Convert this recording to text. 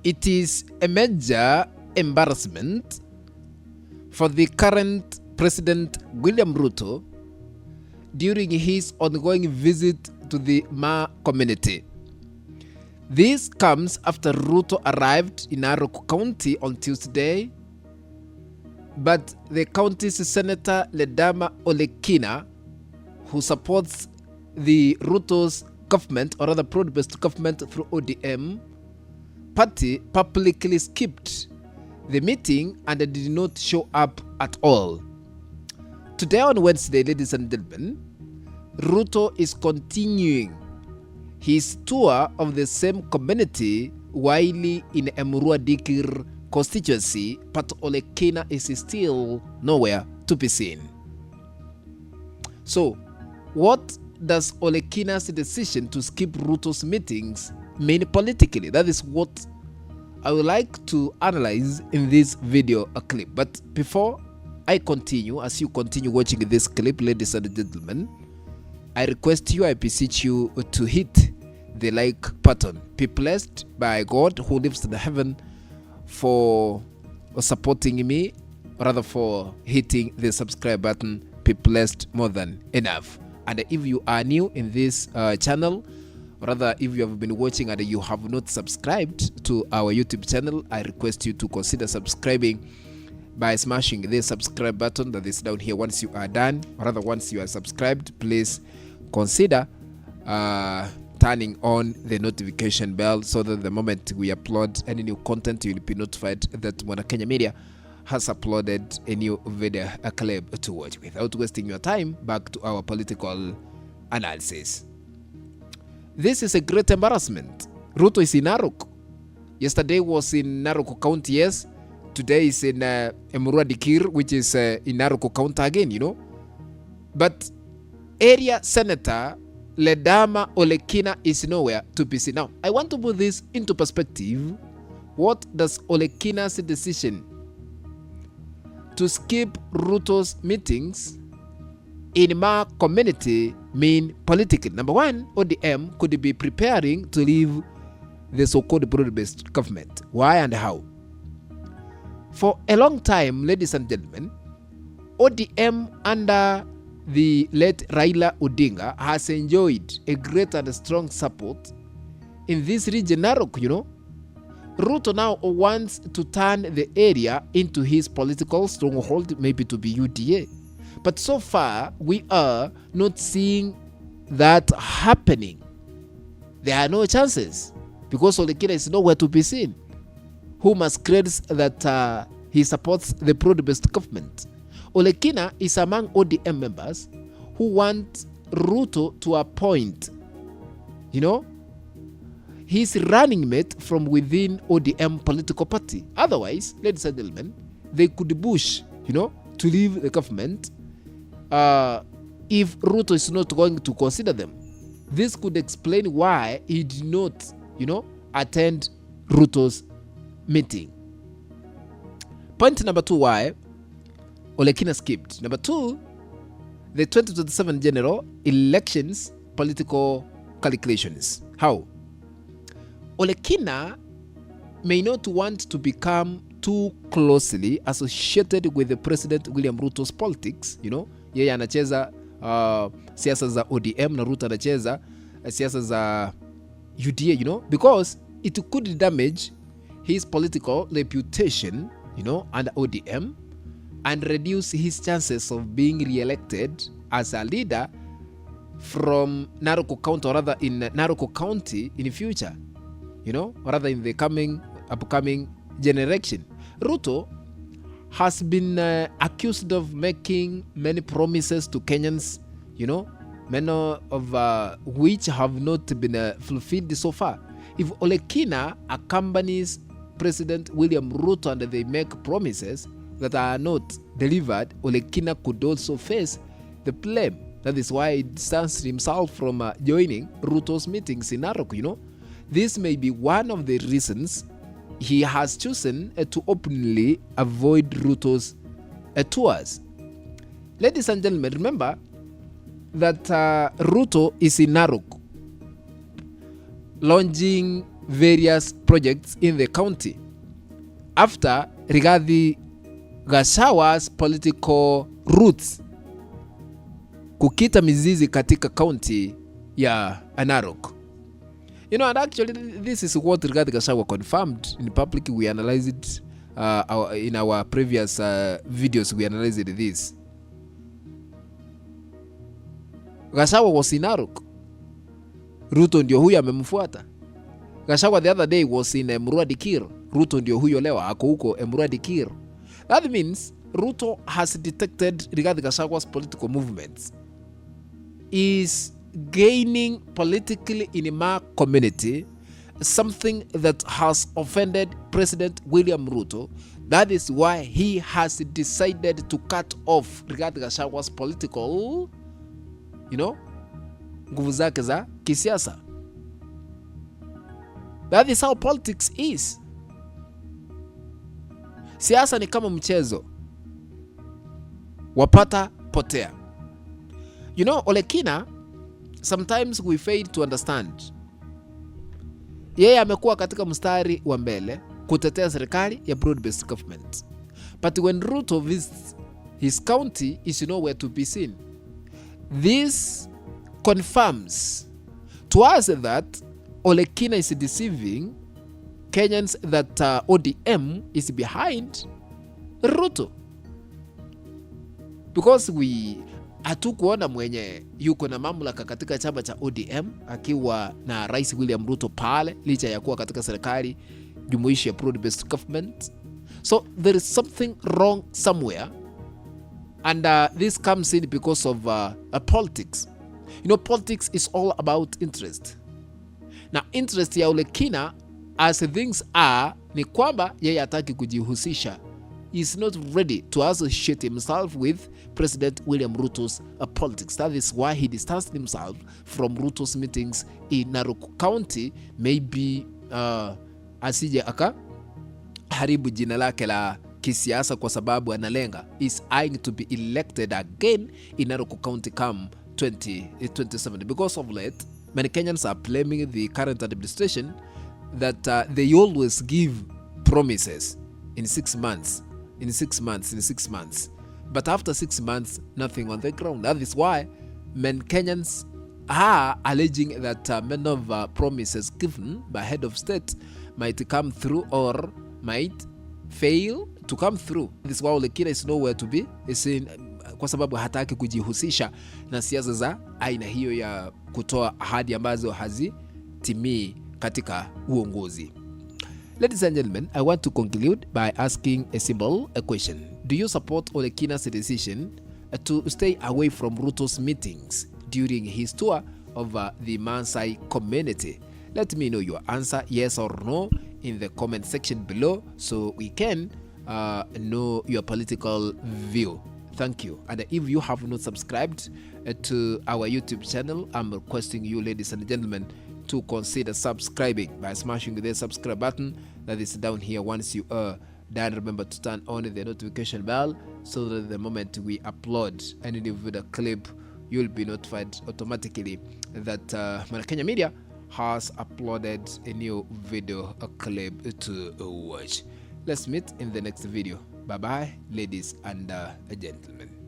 It is a major embarrassment for the current President William Ruto during his ongoing visit to the Maa community. This comes after Ruto arrived in Narok County on Tuesday, but the county's Senator Ledama Olekina, who supports the Ruto's government, or rather broad-based government through ODM party, publicly skipped the meeting and did not show up at all. Today on Wednesday, ladies and gentlemen, Ruto is continuing his tour of the same community while in Emurua Dikir constituency, but Olekina is still nowhere to be seen. So, what does Olekina's decision to skip Ruto's meetings mean politically? That is what I would like to analyze in this video clip. But before I continue, as you continue watching this clip, ladies and gentlemen, I request you, I beseech you to hit the like button. Be blessed by God who lives in heaven for supporting me, rather for hitting the subscribe button. Be blessed more than enough. And if you are new in this channel, rather if you have been watching and you have not subscribed to our YouTube channel, I request you to consider subscribing by smashing the subscribe button that is down here. Once you are done, or rather once you are subscribed, please consider turning on the notification bell so that the moment we upload any new content, you will be notified that Mwana Kenya Media has uploaded a new video clip to watch. Without wasting your time, back to our political analysis. This is a great embarrassment. Ruto is in Narok. Yesterday was in Narok County, yes. Today is in Emurua Dikir, which is in Narok County again, you know. But area Senator Ledama Olekina is nowhere to be seen. Now, I want to put this into perspective. What does Olekina's decision to skip Ruto's meetings in Maa community mean politically? Number one, ODM could be preparing to leave the so-called broad-based government. Why and how? For a long time, ladies and gentlemen, ODM under the late Raila Odinga has enjoyed a great and strong support in this region, Narok, you know. Ruto now wants to turn the area into his political stronghold, maybe to be UDA. But so far, we are not seeing that happening. There are no chances because Olekina is nowhere to be seen. Who masquerades that he supports the broad-based government. Olekina is among ODM members who want Ruto to appoint, you know, his running mate from within ODM political party. Otherwise, ladies and gentlemen, they could push, you know, to leave the government if Ruto is not going to consider them. This could explain why he did not, you know, attend Ruto's meeting. Point number two, why Olekina skipped. Number two, the 2027 general elections political calculations. How? Olekina may not want to become too closely associated with the President William Ruto's politics. You know, yeye anacheza siasa za ODM na Ruto anacheza siasa za UDA, you know, because it could damage his political reputation, you know, under ODM and reduce his chances of being re-elected as a leader from Narok County, or rather in Narok County in the future, you know, or rather in the upcoming generation. Ruto has been accused of making many promises to Kenyans, you know, many of which have not been fulfilled so far. If Olekina accompanies President William Ruto and they make promises that are not delivered, Olekina could also face the blame. That is why he distanced himself from joining Ruto's meetings in Narok, you know. This may be one of the reasons he has chosen to openly avoid Ruto's tours. Ladies and gentlemen, remember that Ruto is in Narok, launching various projects in the county after Rigathi Gachagwa's political roots kukita mizizi katika county ya Narok. And actually this is what Rigathi Gachagwa confirmed in public. We analyzed it in our previous videos. We analyzed this. Gachagwa was in Narok. Ruto ndio huyo amemfuata. Gachagwa the other day was in Emurua-Dikir. Ruto ndio huyo leo ako huko Emurua-Dikir. That means Ruto has detected Rigathi Gachagwa's political movements, is gaining politically in my community something that has offended President William Ruto. That is why he has decided to cut off Rigathi Gachagwa's political, nguvu zake za kisiasa. That is how politics is. Siasa ni kama mchezo, wapata potea. Olekina, sometimes we fail to understand. Yeye amekuwa katika mstari wa mbele kutetea serikali ya broad-based government. But when Ruto visits his county, is nowhere to be seen. This confirms to us that Olekina is deceiving Kenyans, that ODM is behind Ruto. Because hatukuona mwenye yuko na mamlaka katika chama cha ODM akiwa na Rais William Ruto pale, licha ya kuwa katika serikali jumuishi ya broad-based government. So there is something wrong somewhere, and this comes in because of politics. Politics is all about interest. Na interest ya Olekina as things are ni kwamba yeye hataki kujihusisha. He is not ready to associate himself with President William Ruto's politics. That is why he distanced himself from Ruto's meetings in Narok County. Maybe asije aka haribu jina lake la kisiasa kwa sababu analenga is eyeing to be elected again in Narok County come 2027. Because of late, many Kenyans are blaming the current administration that they always give promises in 6 months. But after 6 months, nothing on the ground. That is why many Kenyans are alleging that many of promises given by head of state might come through or might fail to come through. This is why Olekina is nowhere to be seen, kwa sababu hataki kujihusisha na siasa za aina hiyo ya kutoa ahadi ambazo hazitimii katika uongozi. Ladies and gentlemen, I want to conclude by asking a simple question. Do you support Olekina's decision to stay away from Ruto's meetings during his tour of the Maasai community? Let me know your answer, yes or no, in the comment section below so we can know your political view. Thank you. And if you have not subscribed to our YouTube channel, I'm requesting you, ladies and gentlemen, to consider subscribing by smashing the subscribe button that is down here. Once you are done, remember to turn on the notification bell so that the moment we upload any new video clip, you'll be notified automatically that Kenya Media has uploaded a new video clip to watch. Let's meet in the next video. Bye bye, ladies and gentlemen.